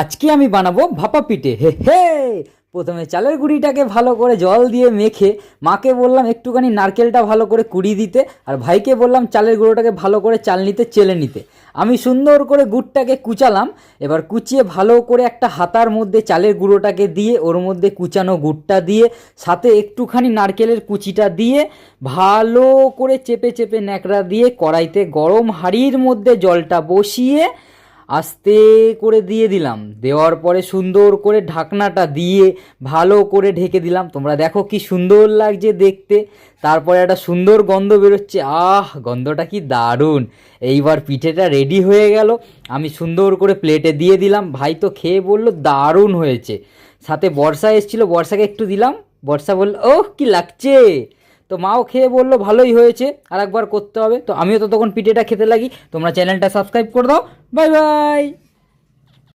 আজকে আমি বানাবো ভাপা পিঠে। হে হে, প্রথমে চালের গুঁড়িটাকে ভালো করে জল দিয়ে মেখে মাকে বললাম একটুখানি নারকেলটা ভালো করে কুড়িয়ে দিতে, আর ভাইকে বললাম চালের গুঁড়োটাকে ভালো করে চালনিতে চেলে নিতে। আমি সুন্দর করে গুড়টাকে কুচালাম। এবার কুচিয়ে ভালো করে একটা হাতার মধ্যে চালের গুঁড়োটাকে দিয়ে ওর মধ্যে কুচানো গুড়টা দিয়ে সাথে একটুখানি নারকেলের কুচিটা দিয়ে ভালো করে চেপে চেপে ন্যাকড়া দিয়ে কড়াইতে গরম হাঁড়ির মধ্যে জলটা বসিয়ে আস্তে করে দিয়ে দিলাম। দেওয়ার পরে সুন্দর করে ঢাকনাটা দিয়ে ভালো করে ঢেকে দিলাম। তোমরা দেখো কি সুন্দর লাগছে দেখতে। তারপরে একটা সুন্দর গন্ধ বেরোচ্ছে, গন্ধটা কি দারুণ। এইবার পিঠেটা রেডি হয়ে গেল। আমি সুন্দর করে প্লেটে দিয়ে দিলাম। ভাই তো খেয়ে বলল দারুণ হয়েছে। সাথে বর্ষা এসেছিলো, বর্ষাকে একটু দিলাম। বর্ষা বলল ওহ কি লাগছে। তো মাও খেয়ে বললো ভালোই হয়েছে, আর একবার করতে হবে। তো আমিও তো তখন পিঠেটা খেতে লাগি। তোমরা চ্যানেলটা সাবস্ক্রাইব করে দাও। Bye bye.